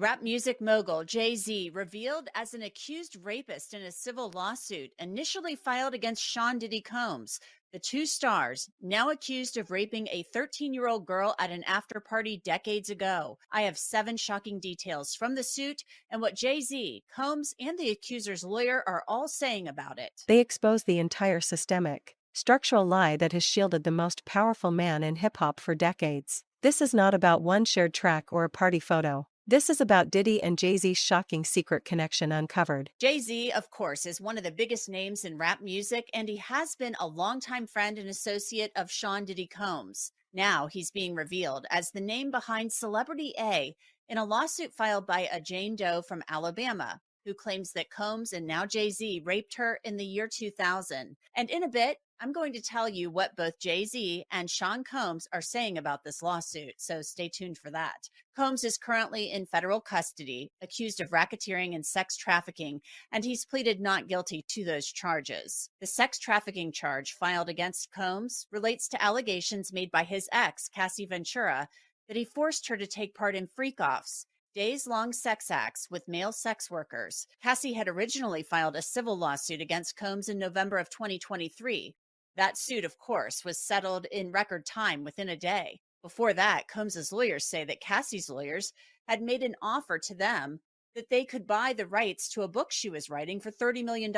Rap music mogul Jay-Z revealed as an accused rapist in a civil lawsuit initially filed against Sean Diddy Combs. The two stars, now accused of raping a 13-year-old girl at an after party decades ago. I have 7 shocking details from the suit and what Jay-Z, Combs, and the accuser's lawyer are all saying about it. They expose the entire systemic, structural lie that has shielded the most powerful man in hip-hop for decades. This is not about one shared track or a party photo. This is about Diddy and Jay-Z's shocking secret connection uncovered. Jay-Z, of course, is one of the biggest names in rap music, and he has been a longtime friend and associate of Sean Diddy Combs. Now he's being revealed as the name behind Celebrity A in a lawsuit filed by a Jane Doe from Alabama, who claims that Combs and now Jay-Z raped her in the year 2000. And in a bit, I'm going to tell you what both Jay-Z and Sean Combs are saying about this lawsuit, so stay tuned for that. Combs is currently in federal custody, accused of racketeering and sex trafficking, and he's pleaded not guilty to those charges. The sex trafficking charge filed against Combs relates to allegations made by his ex, Cassie Ventura, that he forced her to take part in freak-offs, days-long sex acts with male sex workers. Cassie had originally filed a civil lawsuit against Combs in November of 2023. That suit, of course, was settled in record time within a day. Before that, Combs's lawyers say that Cassie's lawyers had made an offer to them that they could buy the rights to a book she was writing for $30 million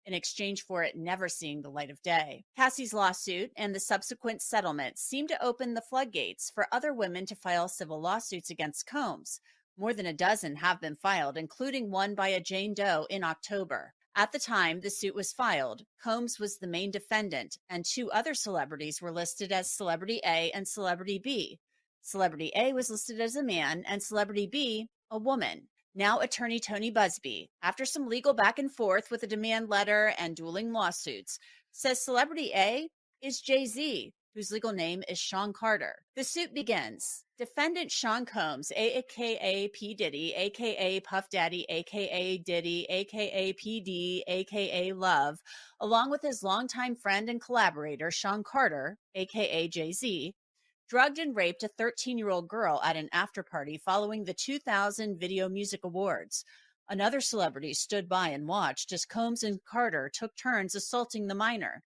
in exchange for it never seeing the light of day. Cassie's lawsuit and the subsequent settlement seemed to open the floodgates for other women to file civil lawsuits against Combs. More than a dozen have been filed, including one by a Jane Doe in October. At the time the suit was filed, Combs was the main defendant, and 2 other celebrities were listed as Celebrity A and Celebrity B. Celebrity A was listed as a man and Celebrity B, a woman. Now attorney Tony Busby, after some legal back and forth with a demand letter and dueling lawsuits, says Celebrity A is Jay-Z, whose legal name is Sean Carter. The suit begins. Defendant Sean Combs, a.k.a. P. Diddy, a.k.a. Puff Daddy, a.k.a. Diddy, a.k.a. PD, a.k.a. Love, along with his longtime friend and collaborator Sean Carter, a.k.a. Jay-Z, drugged and raped a 13-year-old girl at an after-party following the 2000 Video Music Awards. Another celebrity stood by and watched as Combs and Carter took turns assaulting the minor.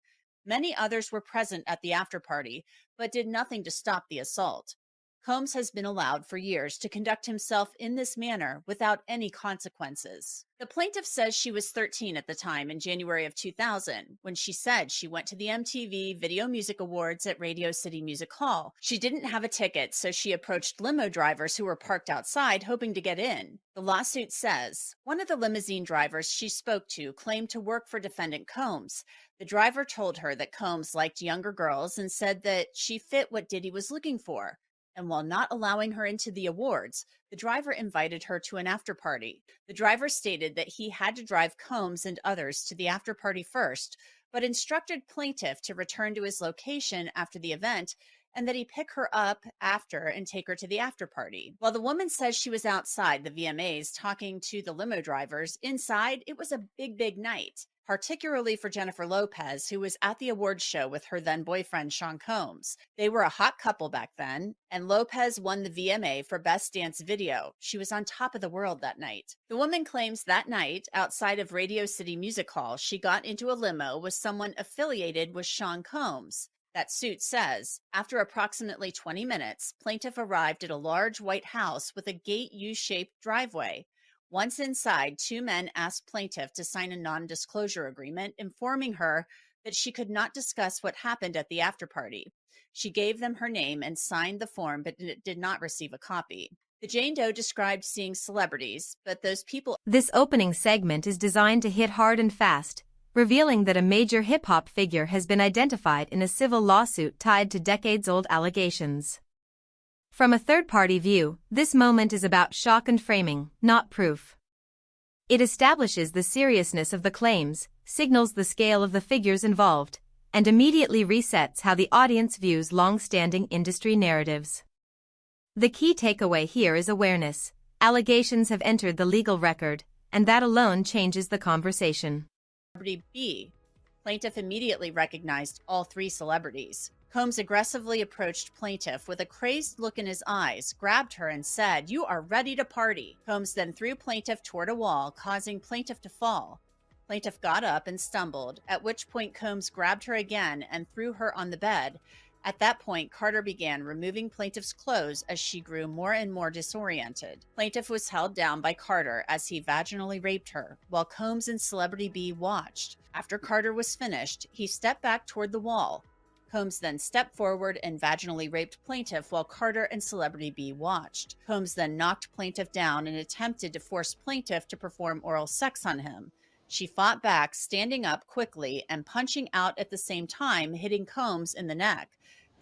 Many others were present at the after-party, but did nothing to stop the assault. Combs has been allowed for years to conduct himself in this manner without any consequences. The plaintiff says she was 13 at the time in January of 2000, when she said she went to the MTV Video Music Awards at Radio City Music Hall. She didn't have a ticket, so she approached limo drivers who were parked outside hoping to get in. The lawsuit says one of the limousine drivers she spoke to claimed to work for defendant Combs. The driver told her that Combs liked younger girls and said that she fit what Diddy was looking for. And while not allowing her into the awards, the driver invited her to an after-party. The driver stated that he had to drive Combs and others to the after-party first, but instructed plaintiff to return to his location after the event and that he pick her up after and take her to the after-party. While the woman says she was outside the VMAs talking to the limo drivers, inside it was a big night, particularly for Jennifer Lopez, who was at the awards show with her then-boyfriend, Sean Combs. They were a hot couple back then, and Lopez won the VMA for Best Dance Video. She was on top of the world that night. The woman claims that night, outside of Radio City Music Hall, she got into a limo with someone affiliated with Sean Combs. That suit says, after approximately 20 minutes, plaintiff arrived at a large white house with a gate U-shaped driveway. Once inside, 2 men asked plaintiff to sign a non-disclosure agreement, informing her that she could not discuss what happened at the after-party. She gave them her name and signed the form, but did not receive a copy. The Jane Doe described seeing celebrities, but those people... This opening segment is designed to hit hard and fast, revealing that a major hip-hop figure has been identified in a civil lawsuit tied to decades-old allegations. From a third-party view, this moment is about shock and framing, not proof. It establishes the seriousness of the claims, signals the scale of the figures involved, and immediately resets how the audience views long-standing industry narratives. The key takeaway here is awareness. Allegations have entered the legal record, and that alone changes the conversation. Celebrity B. Plaintiff immediately recognized all 3 celebrities. Combs aggressively approached plaintiff with a crazed look in his eyes, grabbed her, and said, "You are ready to party." Combs then threw plaintiff toward a wall, causing plaintiff to fall. Plaintiff got up and stumbled, at which point Combs grabbed her again and threw her on the bed. At that point, Carter began removing plaintiff's clothes as she grew more and more disoriented. Plaintiff was held down by Carter as he vaginally raped her, while Combs and Celebrity B watched. After Carter was finished, he stepped back toward the wall. Combs then stepped forward and vaginally raped plaintiff while Carter and Celebrity B watched. Combs then knocked plaintiff down and attempted to force plaintiff to perform oral sex on him. She fought back, standing up quickly and punching out at the same time, hitting Combs in the neck.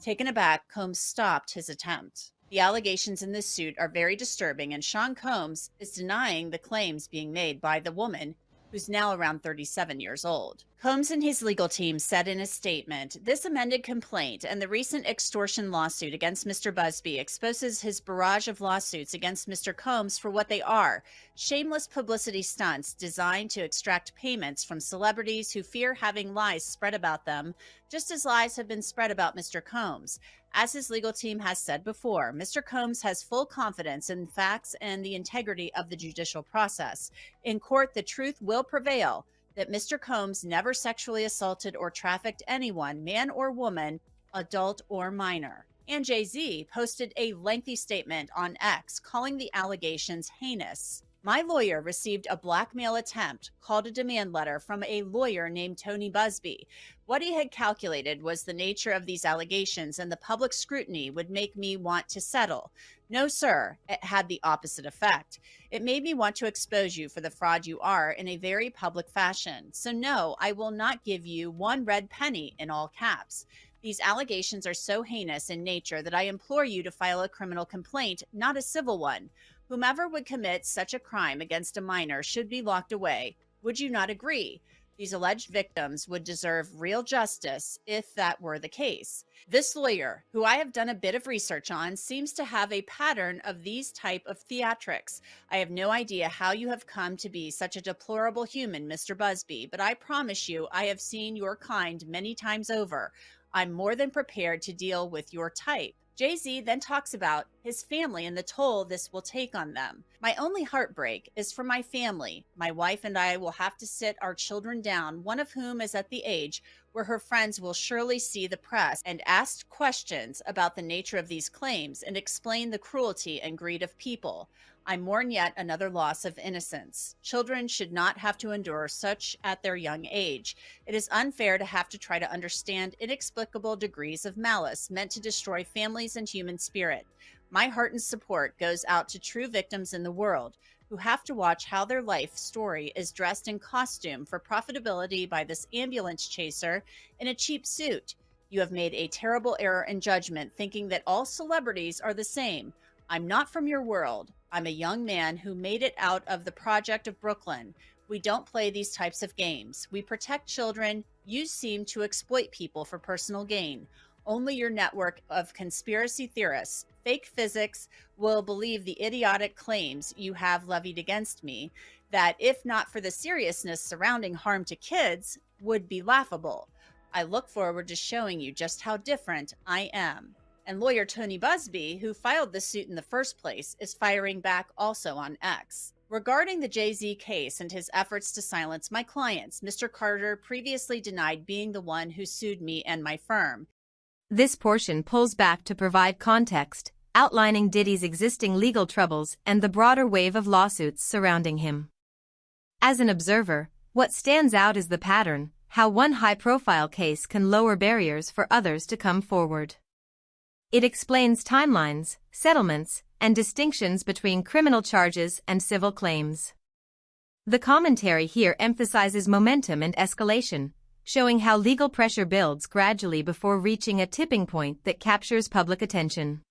Taken aback, Combs stopped his attempt. The allegations in this suit are very disturbing, and Sean Combs is denying the claims being made by the woman, who's now around 37 years old. Combs and his legal team said in a statement, "This amended complaint and the recent extortion lawsuit against Mr. Busby exposes his barrage of lawsuits against Mr. Combs for what they are: shameless publicity stunts designed to extract payments from celebrities who fear having lies spread about them, just as lies have been spread about Mr. Combs. As his legal team has said before, Mr. Combs has full confidence in facts and the integrity of the judicial process. In court, the truth will prevail that Mr. Combs never sexually assaulted or trafficked anyone, man or woman, adult or minor." And Jay-Z posted a lengthy statement on X calling the allegations heinous. "My lawyer received a blackmail attempt, called a demand letter, from a lawyer named Tony Busby. What he had calculated was the nature of these allegations and the public scrutiny would make me want to settle. No, sir, it had the opposite effect. It made me want to expose you for the fraud you are in a very public fashion. So no, I will not give you one red penny," in all caps. "These allegations are so heinous in nature that I implore you to file a criminal complaint, not a civil one. Whomever would commit such a crime against a minor should be locked away. Would you not agree? These alleged victims would deserve real justice if that were the case." This lawyer, who I have done a bit of research on, seems to have a pattern of these type of theatrics. "I have no idea how you have come to be such a deplorable human, Mr. Busby, but I promise you I have seen your kind many times over. I'm more than prepared to deal with your type." Jay-Z then talks about his family and the toll this will take on them. "My only heartbreak is for my family. My wife and I will have to sit our children down, one of whom is at the age where her friends will surely see the press and ask questions about the nature of these claims and explain the cruelty and greed of people. I mourn yet another loss of innocence. Children should not have to endure such at their young age. It is unfair to have to try to understand inexplicable degrees of malice meant to destroy families and human spirit. My heart and support goes out to true victims in the world who have to watch how their life story is dressed in costume for profitability by this ambulance chaser in a cheap suit. You have made a terrible error in judgment, thinking that all celebrities are the same. I'm not from your world. I'm a young man who made it out of the project of Brooklyn. We don't play these types of games. We protect children. You seem to exploit people for personal gain. Only your network of conspiracy theorists, fake physics, will believe the idiotic claims you have levied against me that, if not for the seriousness surrounding harm to kids, would be laughable. I look forward to showing you just how different I am." And lawyer Tony Busby, who filed the suit in the first place, is firing back also on X. Regarding the Jay-Z case and his efforts to silence my clients, Mr. Carter previously denied being the one who sued me and my firm. This portion pulls back to provide context, outlining Diddy's existing legal troubles and the broader wave of lawsuits surrounding him. As an observer, what stands out is the pattern: how one high-profile case can lower barriers for others to come forward. It explains timelines, settlements, and distinctions between criminal charges and civil claims. The commentary here emphasizes momentum and escalation, showing how legal pressure builds gradually before reaching a tipping point that captures public attention.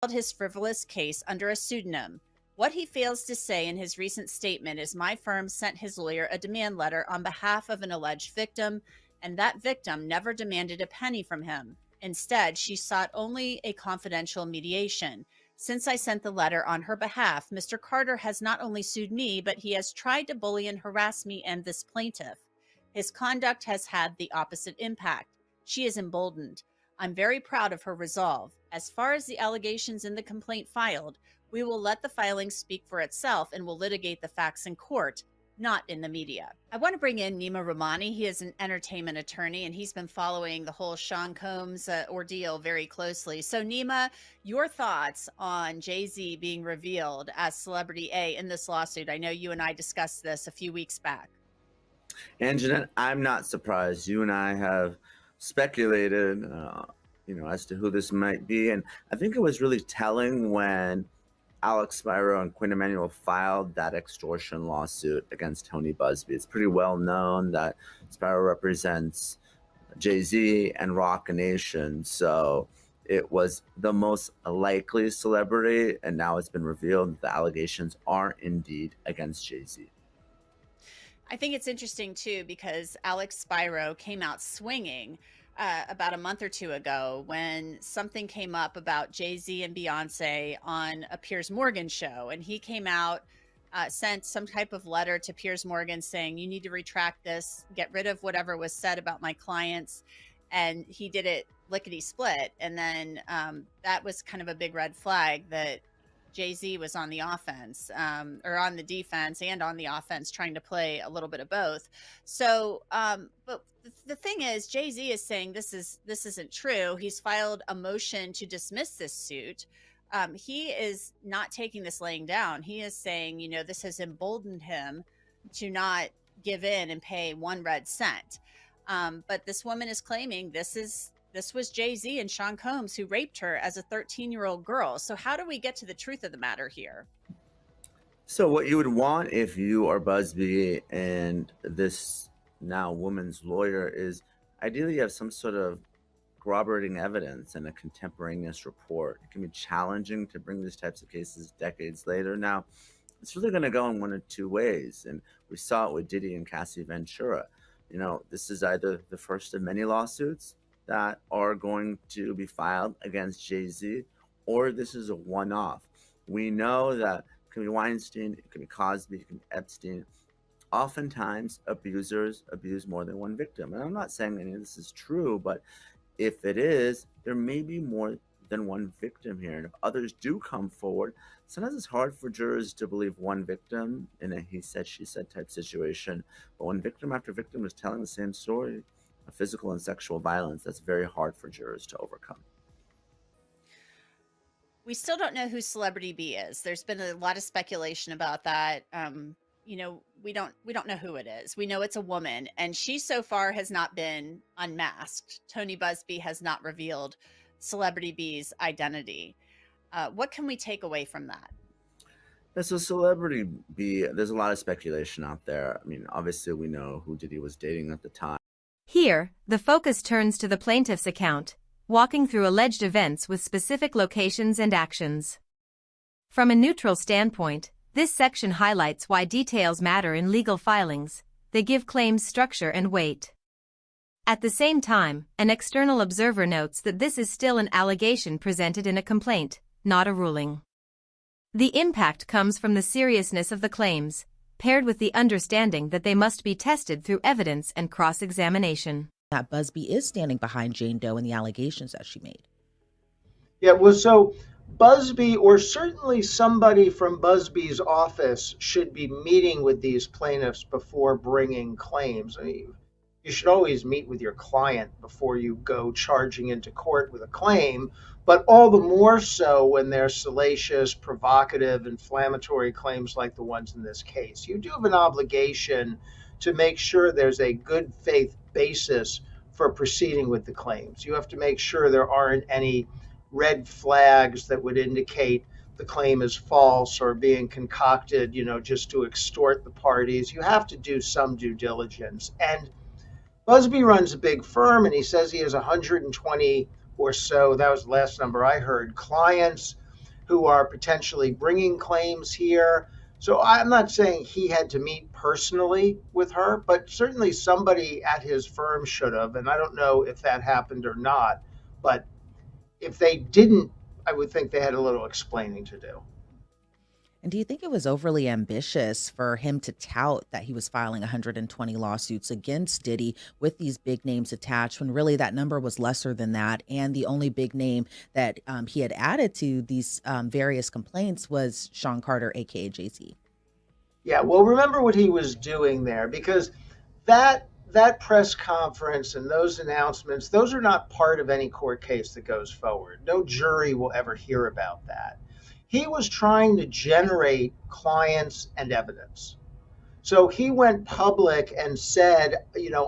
His frivolous case under a pseudonym. What he fails to say in his recent statement is my firm sent his lawyer a demand letter on behalf of an alleged victim, and that victim never demanded a penny from him. Instead, she sought only a confidential mediation. Since I sent the letter on her behalf, Mr. Carter has not only sued me, but he has tried to bully and harass me and this plaintiff. His conduct has had the opposite impact. She is emboldened. I'm very proud of her resolve. As far as the allegations in the complaint filed, we will let the filing speak for itself and will litigate the facts in court, not in the media. I want to bring in Nima Rahmani. He is an entertainment attorney, and he's been following the whole Sean Combs ordeal very closely. So, Nima, your thoughts on Jay-Z being revealed as Celebrity A in this lawsuit? I know you and I discussed this a few weeks back. And Jeanette, I'm not surprised. You and I have speculated, as to who this might be. And I think it was really telling when Alex Spiro and Quinn Emanuel filed that extortion lawsuit against Tony Busby. It's pretty well known that Spiro represents Jay-Z and Rock Nation. So it was the most likely celebrity, and now it's been revealed that the allegations are indeed against Jay-Z. I think it's interesting, too, because Alex Spiro came out swinging about a month or two ago when something came up about Jay-Z and Beyonce on a Piers Morgan show. And he came out, sent some type of letter to Piers Morgan saying, you need to retract this, get rid of whatever was said about my clients. And he did it lickety split. And then that was kind of a big red flag that Jay-Z was on the offense, or on the defense and on the offense, trying to play a little bit of both. So, but the thing is, Jay-Z is saying this isn't true. He's filed a motion to dismiss this suit. He is not taking this laying down. He is saying, this has emboldened him to not give in and pay one red cent. But this woman is claiming this was Jay-Z and Sean Combs who raped her as a 13-year-old girl. So how do we get to the truth of the matter here? So what you would want if you are Busby and this now woman's lawyer is ideally you have some sort of corroborating evidence and a contemporaneous report. It can be challenging to bring these types of cases decades later. Now, it's really going to go in one of two ways. And we saw it with Diddy and Cassie Ventura. This is either the first of many lawsuits that are going to be filed against Jay-Z, or this is a one-off. We know that it can be Weinstein, it can be Cosby, it can be Epstein. Oftentimes, abusers abuse more than one victim. And I'm not saying any of this is true, but if it is, there may be more than one victim here. And if others do come forward, sometimes it's hard for jurors to believe one victim in a he said, she said type situation. But when victim after victim is telling the same story of physical and sexual violence, that's very hard for jurors to overcome. We still don't know who Celebrity B is. There's been a lot of speculation about that. We don't know who it is. We know it's a woman, and she so far has not been unmasked. Tony Busby has not revealed Celebrity B's identity. What can we take away from that? So Celebrity B, there's a lot of speculation out there. I mean, obviously we know who Diddy was dating at the time. Here, the focus turns to the plaintiff's account, walking through alleged events with specific locations and actions. From a neutral standpoint, this section highlights why details matter in legal filings. They give claims structure and weight. At the same time, an external observer notes that this is still an allegation presented in a complaint, not a ruling. The impact comes from the seriousness of the claims, paired with the understanding that they must be tested through evidence and cross-examination. That Busby is standing behind Jane Doe and the allegations that she made. Yeah, well, so Busby, or certainly somebody from Busby's office, should be meeting with these plaintiffs before bringing claims. I mean, you should always meet with your client before you go charging into court with a claim, but all the more so when they're salacious, provocative, inflammatory claims like the ones in this case. You do have an obligation to make sure there's a good faith basis for proceeding with the claims. You have to make sure there aren't any red flags that would indicate the claim is false or being concocted, just to extort the parties. You have to do some due diligence. And Busby runs a big firm, and he says he has 120 or so, that was the last number I heard, clients who are potentially bringing claims here. So I'm not saying he had to meet personally with her, but certainly somebody at his firm should have. And I don't know if that happened or not. But if they didn't, I would think they had a little explaining to do. And do you think it was overly ambitious for him to tout that he was filing 120 lawsuits against Diddy with these big names attached when really that number was lesser than that? And the only big name that he had added to these various complaints was Sean Carter, aka Jay-Z. Yeah, well, remember what he was doing there, because that press conference and those announcements, those are not part of any court case that goes forward. No jury will ever hear about that. He was trying to generate clients and evidence. So he went public and said,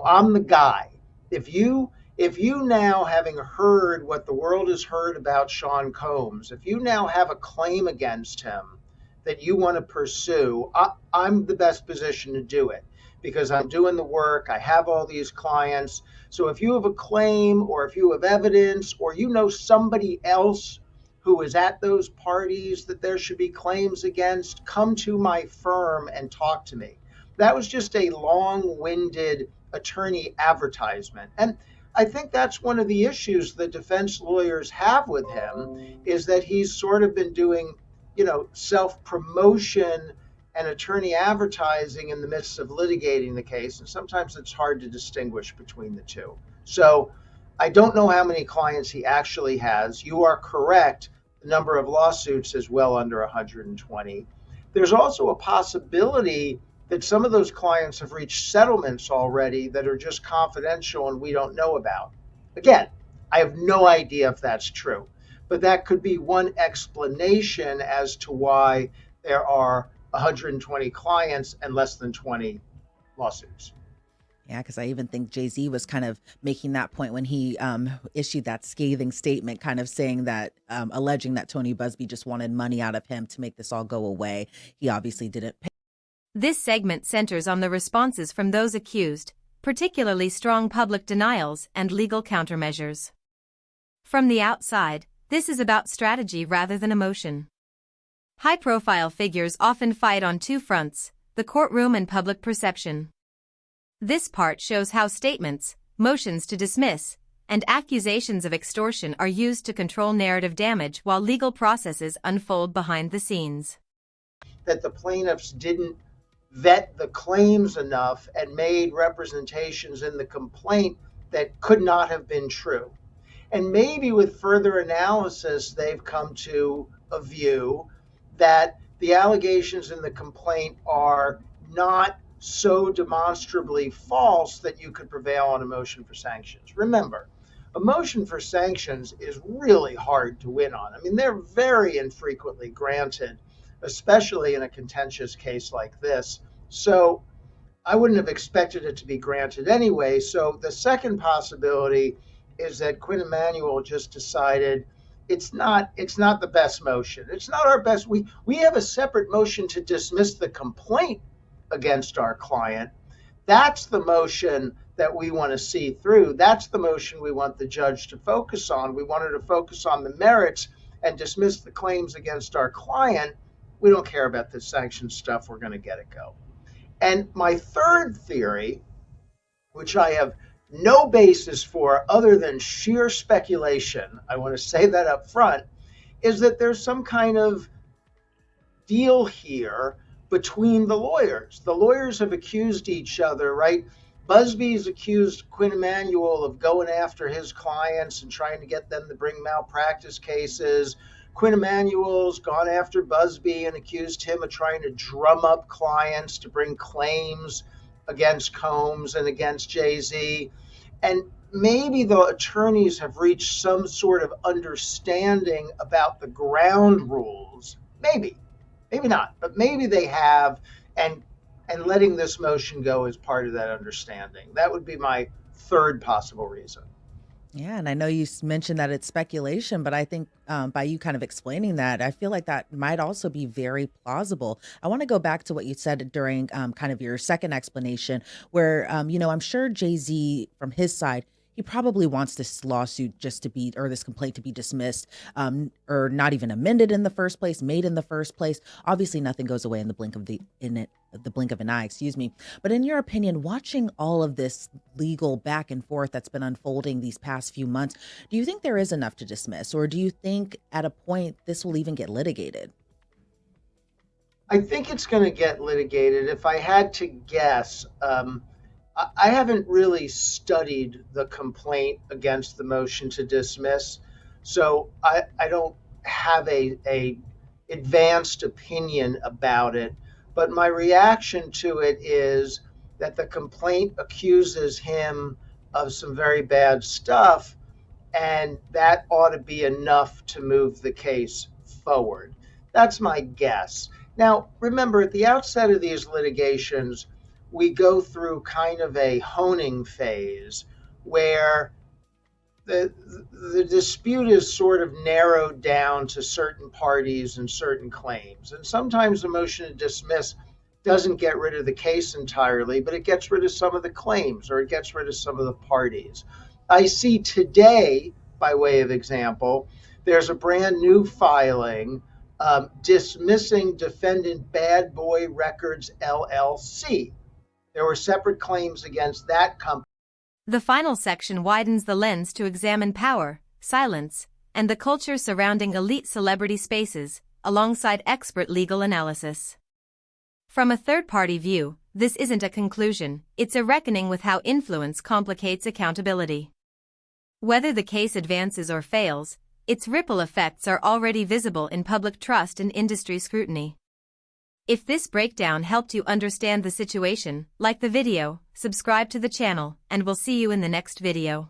I'm the guy. If you now, having heard what the world has heard about Sean Combs, if you now have a claim against him that you want to pursue, I'm the best position to do it because I'm doing the work. I have all these clients. So if you have a claim or if you have evidence or you know somebody else who is at those parties that there should be claims against, come to my firm and talk to me. That was just a long-winded attorney advertisement. And I think that's one of the issues the defense lawyers have with him is that he's sort of been doing, self-promotion and attorney advertising in the midst of litigating the case. And sometimes it's hard to distinguish between the two. So I don't know how many clients he actually has. You are correct. The number of lawsuits is well under 120. There's also a possibility that some of those clients have reached settlements already that are just confidential and we don't know about. Again, I have no idea if that's true, but that could be one explanation as to why there are 120 clients and less than 20 lawsuits. Yeah, because I even think Jay-Z was kind of making that point when he issued that scathing statement, kind of saying that, alleging that Tony Busby just wanted money out of him to make this all go away. He obviously didn't pay. This segment centers on the responses from those accused, particularly strong public denials and legal countermeasures. From the outside, this is about strategy rather than emotion. High-profile figures often fight on two fronts, the courtroom and public perception. This part shows how statements, motions to dismiss, and accusations of extortion are used to control narrative damage while legal processes unfold behind the scenes. That the plaintiffs didn't vet the claims enough and made representations in the complaint that could not have been true. And maybe with further analysis, they've come to a view that the allegations in the complaint are not so demonstrably false that you could prevail on a motion for sanctions. Remember, a motion for sanctions is really hard to win on. I mean, they're very infrequently granted, especially in a contentious case like this. So I wouldn't have expected it to be granted anyway. So the second possibility is that Quinn Emanuel just decided it's not the best motion. It's not our best. We have a separate motion to dismiss the complaint against our client. That's the motion that we want to see through. That's the motion we want the judge to focus on. We want her to focus on the merits and dismiss the claims against our client. We don't care about the sanctions stuff. We're going to get it go. And my third theory, which I have no basis for other than sheer speculation, I want to say that up front, is that there's some kind of deal here between the lawyers. The lawyers have accused each other, right? Busby's accused Quinn Emanuel of going after his clients and trying to get them to bring malpractice cases. Quinn Emanuel's gone after Busby and accused him of trying to drum up clients to bring claims against Combs and against Jay-Z. And maybe the attorneys have reached some sort of understanding about the ground rules. Maybe not, but maybe they have, and letting this motion go is part of that understanding. That would be my third possible reason. Yeah, and I know you mentioned that it's speculation, but I think by you kind of explaining that, I feel like that might also be very plausible. I want to go back to what you said during kind of your second explanation, where, I'm sure Jay-Z from his side, he probably wants this lawsuit just to be, or this complaint to be dismissed, or not even amended in the first place, made in the first place. Obviously, nothing goes away in the blink of an eye, excuse me. But in your opinion, watching all of this legal back and forth that's been unfolding these past few months, do you think there is enough to dismiss, or do you think at a point this will even get litigated? I think it's going to get litigated. If I had to guess, I haven't really studied the complaint against the motion to dismiss, so I don't have a advanced opinion about it. But my reaction to it is that the complaint accuses him of some very bad stuff, and that ought to be enough to move the case forward. That's my guess. Now, remember, at the outset of these litigations, we go through kind of a honing phase where the dispute is sort of narrowed down to certain parties and certain claims. And sometimes the motion to dismiss doesn't get rid of the case entirely, but it gets rid of some of the claims or it gets rid of some of the parties. I see today, by way of example, there's a brand new filing dismissing defendant Bad Boy Records LLC. There were separate claims against that company. The final section widens the lens to examine power, silence, and the culture surrounding elite celebrity spaces, alongside expert legal analysis. From a third-party view, this isn't a conclusion, it's a reckoning with how influence complicates accountability. Whether the case advances or fails, its ripple effects are already visible in public trust and industry scrutiny. If this breakdown helped you understand the situation, like the video, subscribe to the channel, and we'll see you in the next video.